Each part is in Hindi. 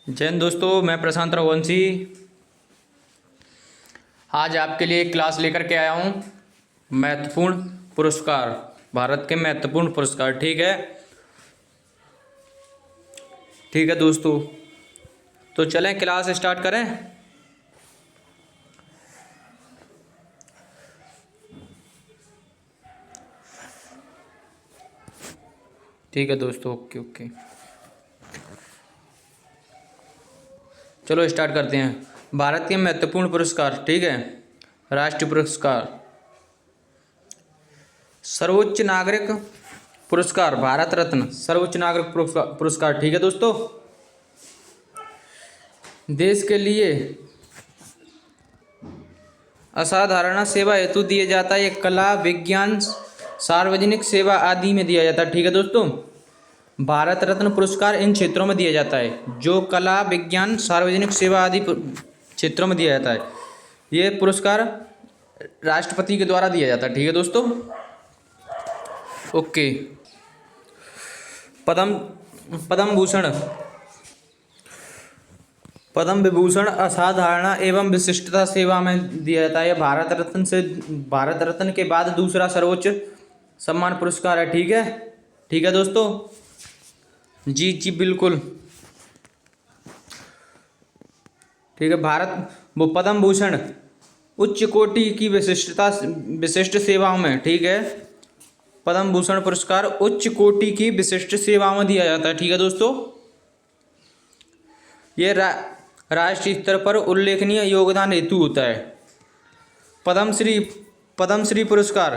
जय हिंद दोस्तों, मैं प्रशांत रघुवंशी आज आपके लिए एक क्लास लेकर के आया हूँ। महत्वपूर्ण पुरस्कार, भारत के महत्वपूर्ण पुरस्कार। ठीक है दोस्तों, तो चलें क्लास स्टार्ट करें। ठीक है दोस्तों, ओके ओके, चलो स्टार्ट करते हैं। भारत के महत्वपूर्ण पुरस्कार, ठीक है। राष्ट्रीय पुरस्कार, सर्वोच्च नागरिक पुरस्कार, भारत रत्न सर्वोच्च नागरिक पुरस्कार, ठीक है दोस्तों। देश के लिए असाधारण सेवा हेतु दिए जाता है। ये कला, विज्ञान, सार्वजनिक सेवा आदि में दिया जाता है, ठीक है दोस्तों। भारत रत्न पुरस्कार इन क्षेत्रों में दिया जाता है, जो कला, विज्ञान, सार्वजनिक सेवा आदि क्षेत्रों में दिया जाता है। ये पुरस्कार राष्ट्रपति के द्वारा दिया जाता है, ठीक है दोस्तों। ओके, पद्म विभूषण असाधारण एवं विशिष्टता सेवा में दिया जाता है। भारत रत्न के बाद दूसरा सर्वोच्च सम्मान पुरस्कार है, ठीक है दोस्तों। जी जी बिल्कुल, ठीक है। पद्म भूषण उच्च कोटि की विशिष्ट सेवाओं में, ठीक है। पद्म भूषण पुरस्कार उच्च कोटि की विशिष्ट सेवाओं में दिया जाता है, ठीक है दोस्तों। ये राष्ट्रीय स्तर पर उल्लेखनीय योगदान हेतु होता है। पद्मश्री पुरस्कार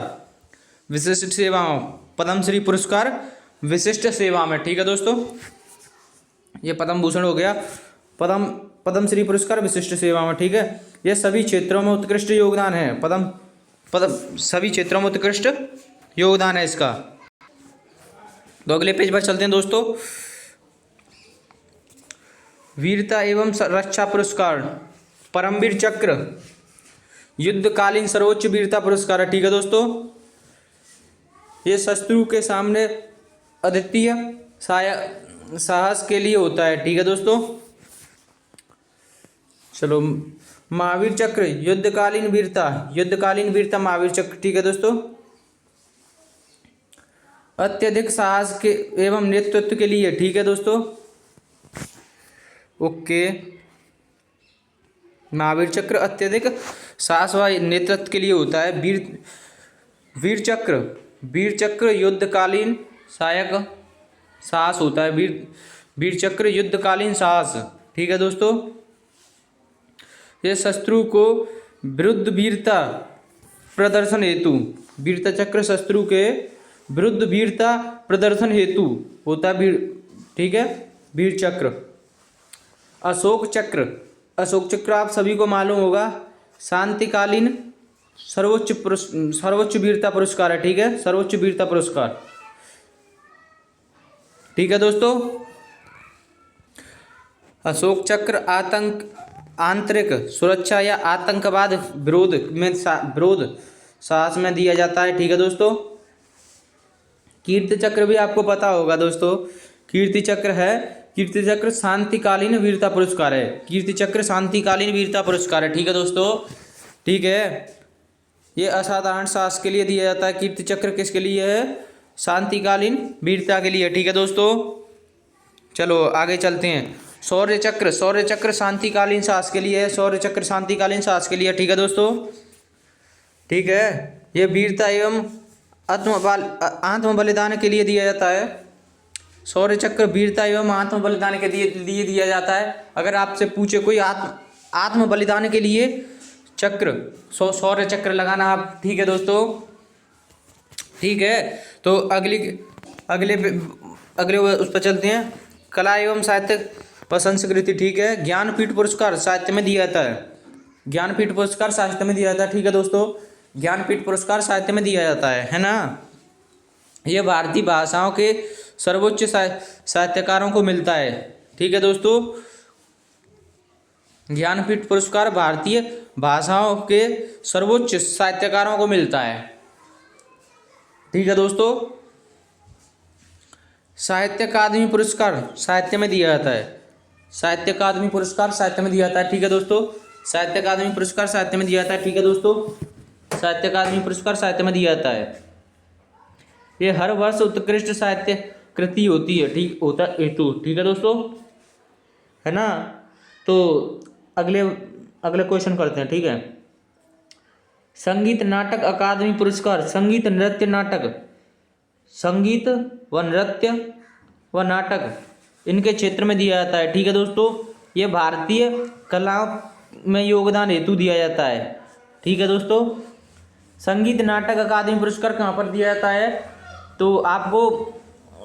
विशिष्ट सेवाओं, पद्मश्री पुरस्कार विशिष्ट सेवा में, ठीक है दोस्तों। ये पद्म भूषण हो गया, पद्मश्री पुरस्कार विशिष्ट सेवा में, ठीक है। ये सभी क्षेत्रों में उत्कृष्ट योगदान है। सभी क्षेत्रों में उत्कृष्ट योगदान है इसका। तो अगले पेज पर चलते हैं दोस्तों। वीरता एवं रक्षा पुरस्कार, परमवीर चक्र युद्धकालीन सर्वोच्च वीरता पुरस्कार है, ठीक है दोस्तों। ये शत्रु के सामने अद्वितीय साहस के लिए होता है, ठीक है दोस्तों। चलो, महावीर चक्र युद्धकालीन वीरता महावीर चक्र, ठीक है दोस्तों। अत्यधिक साहस के एवं नेतृत्व के लिए, ठीक है दोस्तों। ओके, महावीर चक्र अत्यधिक साहस व नेतृत्व के लिए होता है। वीर चक्र युद्धकालीन साहस होता है। वीर चक्र युद्धकालीन साहस, ठीक है दोस्तों। ये शत्रु को विरुद्ध वीरता प्रदर्शन हेतु, वीरता चक्र शत्रु के विरुद्ध वीरता प्रदर्शन हेतु होता है, ठीक है। वीर चक्र। अशोक चक्र आप सभी को मालूम होगा, शांतिकालीन सर्वोच्च वीरता पुरस्कार है, ठीक है। सर्वोच्च वीरता पुरस्कार, ठीक है दोस्तों। अशोक चक्र आंतरिक सुरक्षा या आतंकवाद विरोध साहस में दिया जाता है, ठीक है दोस्तों। कीर्ति चक्र भी आपको पता होगा दोस्तों, कीर्ति चक्र शांतिकालीन वीरता पुरस्कार है। कीर्ति चक्र शांतिकालीन वीरता पुरस्कार है, ठीक है दोस्तों, ठीक है। ये असाधारण साहस के लिए दिया जाता है। कीर्ति चक्र किसके लिए है? शांतिकालीन वीरता के लिए, ठीक है दोस्तों। चलो आगे चलते हैं। शौर्य चक्र शांतिकालीन साहस के लिए है। शौर्य चक्र शांतिकालीन साहस के लिए, ठीक है दोस्तों, ठीक है। ये वीरता एवं आत्म बलिदान के लिए दिया जाता है। शौर्य चक्र वीरता एवं आत्म बलिदान के लिए दिया जाता है। अगर आपसे पूछे कोई आत्म बलिदान के लिए चक्र, शौर्य चक्र लगाना आप, ठीक है दोस्तों, ठीक है। तो अगले उस पर चलते हैं। कला एवं साहित्य पर संस्कृति, ठीक है। ज्ञानपीठ पुरस्कार साहित्य में दिया जाता है। ज्ञानपीठ पुरस्कार साहित्य में दिया जाता है, ठीक है दोस्तों। ज्ञानपीठ पुरस्कार साहित्य में दिया जाता है ना। यह भारतीय भाषाओं के सर्वोच्च साहित्यकारों को मिलता है, ठीक है दोस्तों। ज्ञानपीठ पुरस्कार भारतीय भाषाओं के सर्वोच्च साहित्यकारों को मिलता है, ठीक है दोस्तों। साहित्य अकादमी पुरस्कार साहित्य में दिया जाता है। साहित्य अकादमी पुरस्कार साहित्य में दिया जाता है, ठीक है दोस्तों। साहित्य अकादमी पुरस्कार साहित्य में दिया जाता है, ठीक है दोस्तों। साहित्य अकादमी पुरस्कार साहित्य में दिया जाता है। ये हर वर्ष उत्कृष्ट साहित्य कृति होती है, ठीक होता है हेतु, ठीक है दोस्तों, है ना। तो अगले अगले क्वेश्चन करते हैं, ठीक है। संगीत नाटक अकादमी पुरस्कार संगीत नृत्य नाटक, संगीत व नृत्य व नाटक इनके क्षेत्र में दिया जाता है, ठीक है दोस्तों। ये भारतीय कला में योगदान हेतु दिया जाता है, ठीक है दोस्तों। संगीत नाटक अकादमी पुरस्कार कहाँ पर दिया जाता है, तो आपको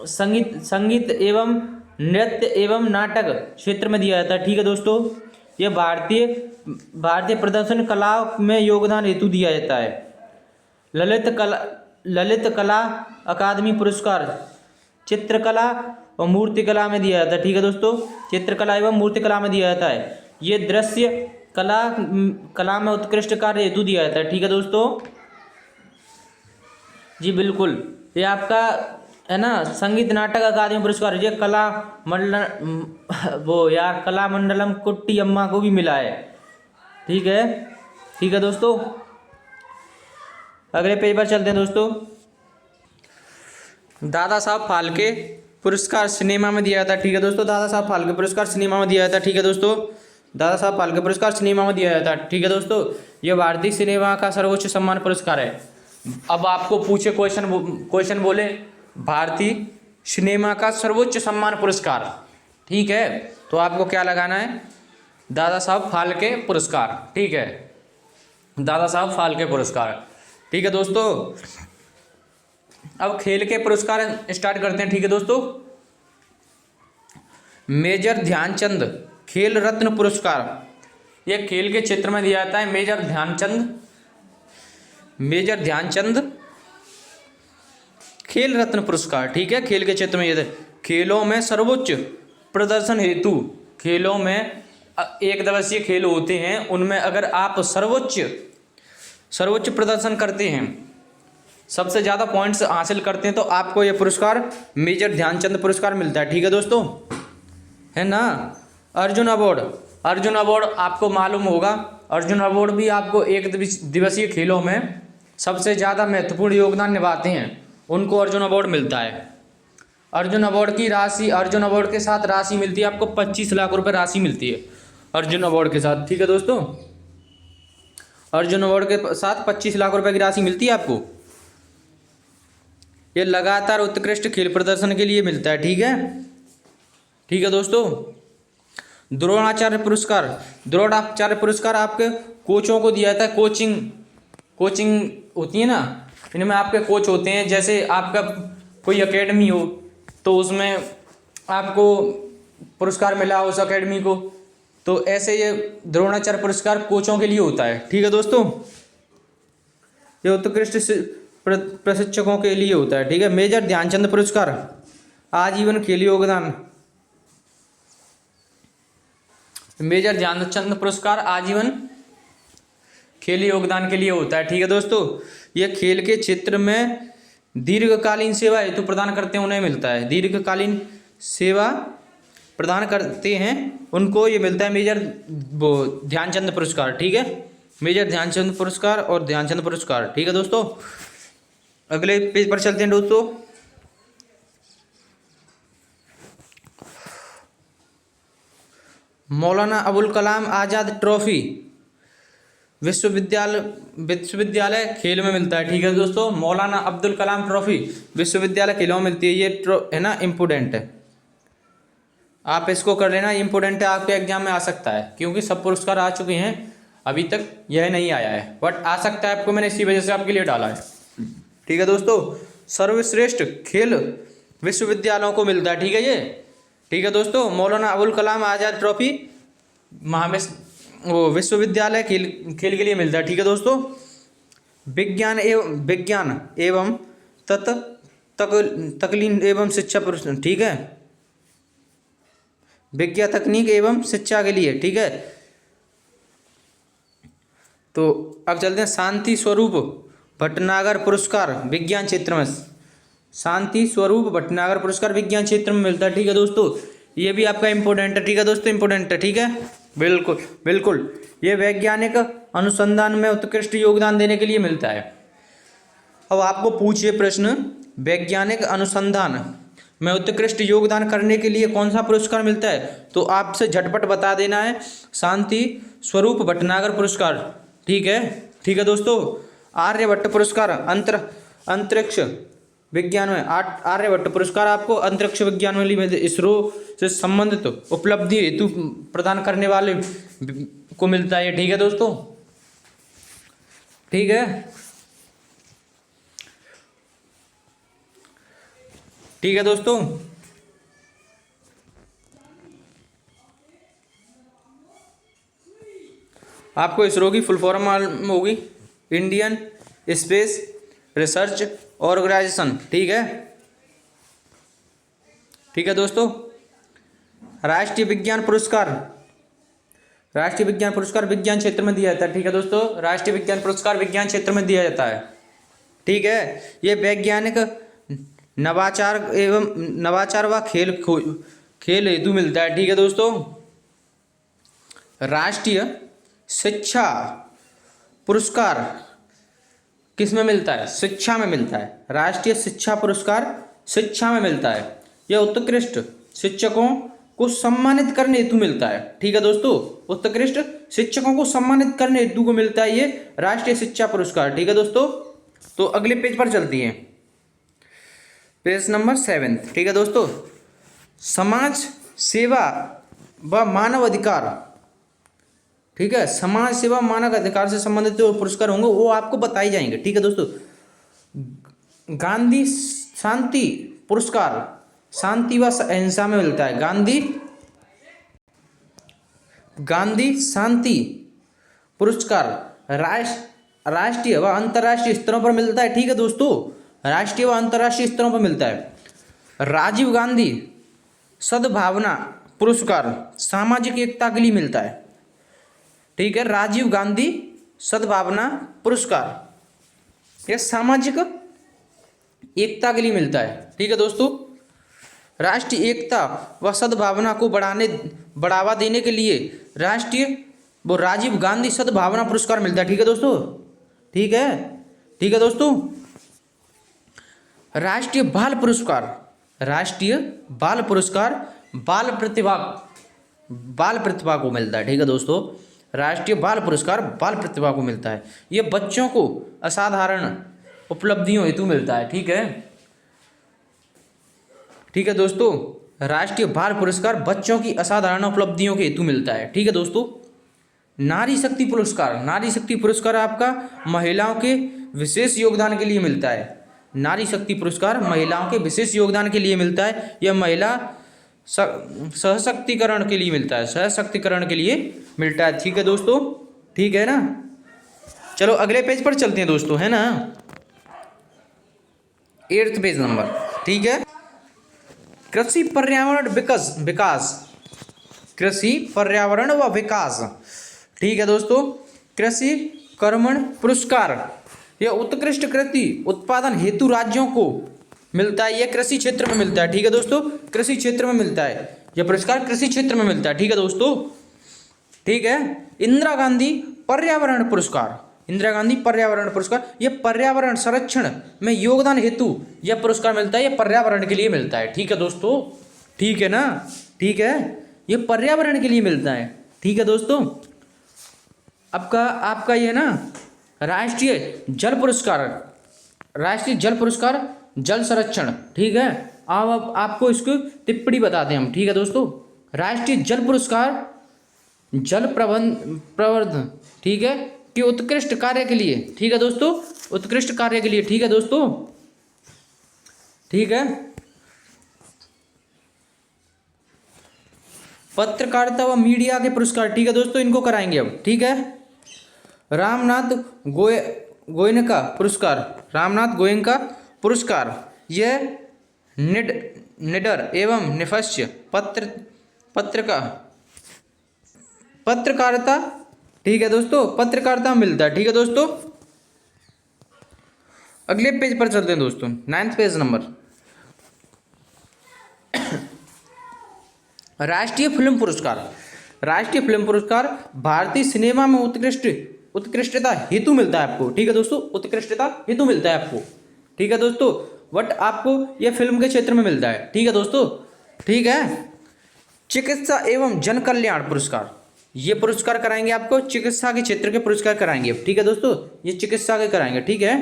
संगीत एवं नृत्य एवं नाटक क्षेत्र में दिया जाता है, ठीक है दोस्तों। यह भारतीय प्रदर्शन कला में योगदान हेतु दिया जाता है। ललित कला अकादमी पुरस्कार चित्रकला और मूर्तिकला में दिया जाता है, ठीक है दोस्तों। चित्रकला एवं मूर्तिकला में दिया जाता है। ये दृश्य कला में उत्कृष्ट कार्य हेतु दिया जाता है, ठीक है दोस्तों। जी बिल्कुल, ये आपका है ना संगीत नाटक अकादमी पुरस्कार, ये कला मंडलम कुट्टी अम्मा को भी मिला है, ठीक है दोस्तों। अगले पेज पर चलते हैं दोस्तों। दादा साहब फाल्के पुरस्कार सिनेमा में दिया जाता है, ठीक है दोस्तों। दादा साहब फाल्के पुरस्कार सिनेमा में दिया जाता है, ठीक है दोस्तों। दादा साहब फाल्के पुरस्कार सिनेमा में दिया जाता है, ठीक है दोस्तों। यह भारतीय सिनेमा का सर्वोच्च सम्मान पुरस्कार है। अब आपको पूछे क्वेश्चन बोले भारतीय सिनेमा का सर्वोच्च सम्मान पुरस्कार, ठीक है, तो आपको क्या लगाना है, दादा साहब फाल्के पुरस्कार, ठीक है, दादा साहब फाल्के पुरस्कार, ठीक है दोस्तों। अब खेल के पुरस्कार स्टार्ट करते हैं, ठीक है दोस्तों। मेजर ध्यानचंद खेल रत्न पुरस्कार, यह खेल के क्षेत्र में दिया जाता है। मेजर ध्यानचंद खेल रत्न पुरस्कार, ठीक है, खेल के क्षेत्र में ये खेलों में सर्वोच्च प्रदर्शन हेतु, खेलों में एक दिवसीय खेल होते हैं, उनमें अगर आप सर्वोच्च प्रदर्शन करते हैं, सबसे ज़्यादा पॉइंट्स हासिल करते हैं, तो आपको यह पुरस्कार मेजर ध्यानचंद पुरस्कार मिलता है, ठीक है दोस्तों, है ना। अर्जुन अवार्ड आपको मालूम होगा, अर्जुन अवार्ड भी आपको एक दिवसीय खेलों में सबसे ज़्यादा महत्वपूर्ण योगदान निभाते हैं, उनको अर्जुन अवार्ड मिलता है। अर्जुन अवार्ड के साथ राशि मिलती है आपको 25 लाख रुपए राशि मिलती है अर्जुन अवार्ड के साथ, ठीक है दोस्तों। अर्जुन अवार्ड के साथ 25 लाख रुपए की राशि मिलती है आपको। ये लगातार उत्कृष्ट खेल प्रदर्शन के लिए मिलता है, ठीक है दोस्तों। द्रोणाचार्य पुरस्कार आपके कोचों को दिया जाता है। कोचिंग होती है ना, इनमें आपके कोच होते हैं, जैसे आपका कोई एकेडमी हो तो उसमें आपको पुरस्कार मिला उस एकेडमी को, तो ऐसे ये द्रोणाचार्य पुरस्कार कोचों के लिए होता है, ठीक है दोस्तों। ये उत्कृष्ट प्रशिक्षकों के लिए होता है, ठीक है। मेजर ध्यानचंद पुरस्कार आजीवन खेल योगदान, मेजर ध्यानचंद पुरस्कार आजीवन खेल योगदान के लिए होता है, ठीक है दोस्तों। यह खेल के क्षेत्र में दीर्घकालीन सेवा हेतु प्रदान करते हैं, उन्हें मिलता है। दीर्घकालीन सेवा प्रदान करते हैं उनको ये मिलता है मेजर ध्यानचंद पुरस्कार, ठीक है। मेजर ध्यानचंद पुरस्कार और ध्यानचंद पुरस्कार, ठीक है दोस्तों। अगले पेज पर चलते हैं दोस्तों। मौलाना अबुल कलाम आज़ाद ट्रॉफी विश्वविद्यालय खेल में मिलता है, ठीक है दोस्तों। मौलाना अब्दुल कलाम ट्रॉफी विश्वविद्यालय खेलों में मिलती है। ये है ना इम्पोर्टेंट है, आप इसको कर लेना, इम्पोर्टेंट है, आपके एग्जाम में आ सकता है, क्योंकि सब पुरस्कार आ चुके हैं, अभी तक यह नहीं आया है, बट आ सकता है आपको, मैंने इसी वजह से आपके लिए डाला है, ठीक है दोस्तों। सर्वश्रेष्ठ खेल विश्वविद्यालयों को मिलता है, ठीक है ये, ठीक है दोस्तों। मौलाना अबुल कलाम आज़ाद ट्रॉफी विश्वविद्यालय खेल के लिए मिलता है, ठीक है दोस्तों। विज्ञान एवं तकनीक एवं शिक्षा पुरस्कार, ठीक है, विज्ञान तकनीक एवं शिक्षा के लिए, ठीक है। तो अब चलते हैं शांति स्वरूप भटनागर पुरस्कार विज्ञान क्षेत्र में, शांति स्वरूप भटनागर पुरस्कार विज्ञान क्षेत्र में मिलता है, ठीक है दोस्तों। ये भी आपका इम्पोर्टेंट है, ठीक है दोस्तों, इम्पोर्टेंट है, ठीक है, बिल्कुल बिल्कुल। ये वैज्ञानिक अनुसंधान में उत्कृष्ट योगदान देने के लिए मिलता है। अब आपको पूछिए प्रश्न, वैज्ञानिक अनुसंधान में उत्कृष्ट योगदान करने के लिए कौन सा पुरस्कार मिलता है, तो आपसे झटपट बता देना है, शांति स्वरूप भटनागर पुरस्कार, ठीक है दोस्तों। आर्यभट्ट पुरस्कार अंतरिक्ष विज्ञान में, आर्यभट्ट पुरस्कार आपको अंतरिक्ष विज्ञान में मिलते, इसरो से संबंधित उपलब्धि हेतु प्रदान करने वाले को मिलता है, ठीक है दोस्तों, ठीक है, ठीक है दोस्तों। आपको इसरो की फुल फॉर्म मालूम होगी, इंडियन स्पेस रिसर्च ऑर्गेनाइजेशन, ठीक है दोस्तों। राष्ट्रीय विज्ञान पुरस्कार विज्ञान क्षेत्र में दिया जाता है, ठीक है दोस्तों, राष्ट्रीय विज्ञान पुरस्कार विज्ञान क्षेत्र में दिया जाता है, ठीक है। ये वैज्ञानिक नवाचार व खेल हेतु मिलता है, ठीक है दोस्तों। राष्ट्रीय शिक्षा पुरस्कार किस में मिलता है, शिक्षा में मिलता है, राष्ट्रीय शिक्षा पुरस्कार शिक्षा में मिलता है। यह उत्कृष्ट शिक्षकों को सम्मानित करने हेतु मिलता है, ठीक है दोस्तों, उत्कृष्ट शिक्षकों को सम्मानित करने हेतु को मिलता है ये राष्ट्रीय शिक्षा पुरस्कार, ठीक है दोस्तों। तो अगले पेज पर चलती हैं, पेज नंबर 7, ठीक है दोस्तों। समाज सेवा व मानव अधिकार, ठीक है, समाज सेवा मानव अधिकार से संबंधित जो पुरस्कार होंगे वो आपको बताए जाएंगे, ठीक है दोस्तों। गांधी शांति पुरस्कार शांति व अहिंसा में मिलता है, गांधी शांति पुरस्कार राष्ट्रीय व अंतर्राष्ट्रीय स्तरों पर मिलता है, ठीक है दोस्तों, राष्ट्रीय व अंतर्राष्ट्रीय स्तरों पर मिलता है। राजीव गांधी सद्भावना पुरस्कार सामाजिक एकता के लिए मिलता है, ठीक है, राजीव गांधी सद्भावना पुरस्कार यह सामाजिक एकता के लिए मिलता है, ठीक है दोस्तों। राष्ट्रीय एकता व सद्भावना को बढ़ावा देने के लिए राजीव गांधी सद्भावना पुरस्कार मिलता है, ठीक है दोस्तों, ठीक है दोस्तों। राष्ट्रीय बाल पुरस्कार बाल प्रतिभा को मिलता है, ठीक है दोस्तों, राष्ट्रीय बाल पुरस्कार बाल प्रतिभा को मिलता है। ये बच्चों को असाधारण उपलब्धियों हेतु मिलता है, ठीक है दोस्तों। राष्ट्रीय बाल पुरस्कार बच्चों की असाधारण उपलब्धियों के हेतु मिलता है, ठीक है दोस्तों। नारी शक्ति पुरस्कार आपका महिलाओं के विशेष योगदान के लिए मिलता है, नारी शक्ति पुरस्कार महिलाओं के विशेष योगदान के लिए मिलता है। यह महिला सशक्तिकरण के लिए मिलता है, ठीक है दोस्तों, ठीक है ना। चलो अगले पेज पर चलते हैं दोस्तों, है ना, 8th पेज नंबर, ठीक है। कृषि पर्यावरण व विकास, ठीक है दोस्तों। कृषि कर्मण पुरस्कार यह उत्कृष्ट कृषि उत्पादन हेतु राज्यों को मिलता है, यह कृषि क्षेत्र में मिलता है, ठीक है दोस्तों, कृषि क्षेत्र में मिलता है, यह पुरस्कार कृषि क्षेत्र में मिलता है, ठीक है दोस्तों, ठीक है। इंदिरा गांधी पर्यावरण पुरस्कार यह पर्यावरण संरक्षण में योगदान हेतु यह पुरस्कार मिलता है, यह पर्यावरण के लिए मिलता है, ठीक है दोस्तों, ठीक है ना, ठीक है, यह पर्यावरण के लिए मिलता है, ठीक है दोस्तों। आपका ये ना राष्ट्रीय जल पुरस्कार जल संरक्षण, ठीक है। अब आपको इसको टिप्पणी बताते हैं हम, ठीक है दोस्तों। राष्ट्रीय जल पुरस्कार जल प्रबंधन, ठीक है, कि उत्कृष्ट कार्य के लिए, ठीक है दोस्तों, उत्कृष्ट कार्य के लिए, ठीक है दोस्तों, ठीक है। पत्रकारिता व मीडिया के पुरस्कार, ठीक है दोस्तों, इनको कराएंगे अब, ठीक है। रामनाथ गोयनका पुरस्कार यह निडर एवं निष्पक्ष पत्रकारिता, ठीक है दोस्तों, पत्रकारिता मिलता है, ठीक है दोस्तों। अगले पेज पर चलते हैं दोस्तों, 9th पेज नंबर। राष्ट्रीय फिल्म पुरस्कार, राष्ट्रीय फिल्म पुरस्कार भारतीय सिनेमा में उत्कृष्टता हेतु मिलता है आपको, ठीक है दोस्तों, उत्कृष्टता हेतु मिलता है आपको, ठीक है दोस्तों, बट आपको यह फिल्म के क्षेत्र में मिलता है, ठीक है दोस्तों, ठीक है। चिकित्सा एवं जन कल्याण पुरस्कार, ये पुरस्कार कराएंगे आपको, चिकित्सा के क्षेत्र के पुरस्कार कराएंगे, ठीक है दोस्तों, ये चिकित्सा के कराएंगे, ठीक है।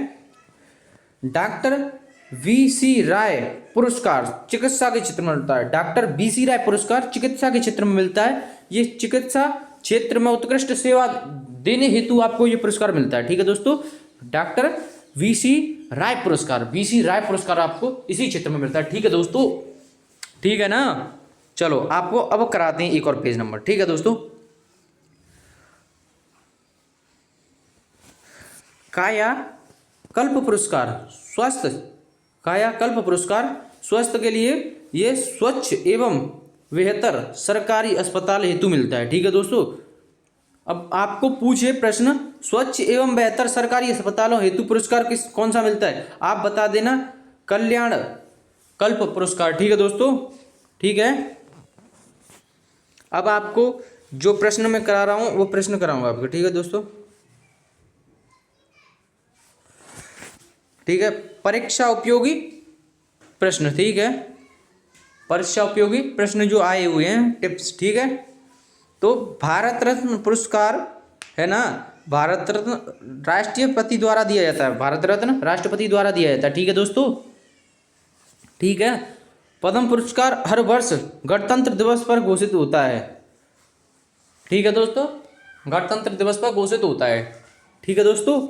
डॉक्टर वीसी राय पुरस्कार चिकित्सा के क्षेत्र में मिलता है, डॉक्टर वीसी राय पुरस्कार चिकित्सा के क्षेत्र में मिलता है, ये चिकित्सा क्षेत्र में उत्कृष्ट सेवा देने हेतु आपको ये पुरस्कार मिलता है, ठीक है दोस्तों। डॉक्टर वीसी राय पुरस्कार, वीसी राय पुरस्कार आपको इसी क्षेत्र में मिलता है, ठीक है दोस्तों, ठीक है ना। चलो आपको अब कराते हैं एक और पेज नंबर, ठीक है दोस्तों। कायाकल्प पुरस्कार स्वास्थ्य, कायाकल्प पुरस्कार स्वास्थ्य के लिए ये स्वच्छ एवं बेहतर सरकारी अस्पताल हेतु मिलता है, ठीक है दोस्तों। अब आपको पूछे प्रश्न, स्वच्छ एवं बेहतर सरकारी अस्पतालों हेतु पुरस्कार कौन सा मिलता है, आप बता देना, कल्याण कल्प पुरस्कार, ठीक है दोस्तों, ठीक है। अब आपको जो प्रश्न मैं करा रहा हूं वो प्रश्न कराऊंगा आपको, ठीक है दोस्तों, ठीक है। परीक्षा उपयोगी प्रश्न, ठीक है, परीक्षा उपयोगी प्रश्न जो आए हुए हैं टिप्स, ठीक है। तो भारत रत्न पुरस्कार है ना, भारत रत्न राष्ट्रपति द्वारा दिया जाता है, भारत रत्न राष्ट्रपति द्वारा दिया जाता है, ठीक है दोस्तों, ठीक है। पद्म पुरस्कार हर वर्ष गणतंत्र दिवस पर घोषित होता है, ठीक है दोस्तों, गणतंत्र दिवस पर घोषित होता है, ठीक है दोस्तों।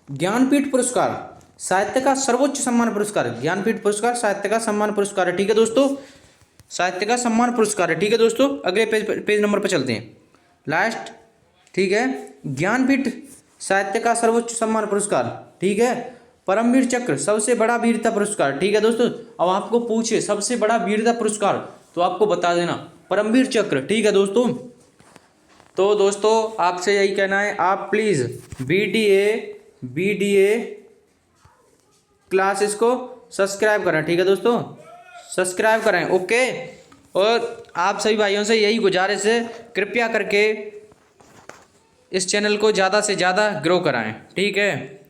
ज्ञानपीठ पुरस्कार साहित्य का सर्वोच्च सम्मान पुरस्कार, ज्ञानपीठ पुरस्कार साहित्य का सम्मान पुरस्कार है, ठीक है दोस्तों, साहित्य का सम्मान पुरस्कार है, ठीक है दोस्तों। अगले पेज नंबर पर चलते हैं, लास्ट, ठीक है। ज्ञानपीठ साहित्य का सर्वोच्च सम्मान पुरस्कार, ठीक है। परमवीर चक्र सबसे बड़ा वीरता पुरस्कार, ठीक है दोस्तों। अब आपको पूछे सबसे बड़ा वीरता पुरस्कार तो आपको बता देना परमवीर चक्र, ठीक है दोस्तों। तो दोस्तों आपसे यही कहना है, आप प्लीज़ बीडीए क्लासेस को सब्सक्राइब करें, ठीक है दोस्तों, सब्सक्राइब करें, ओके। और आप सभी भाइयों से यही गुजारिश है, कृपया करके इस चैनल को ज़्यादा से ज़्यादा ग्रो कराएं, ठीक है।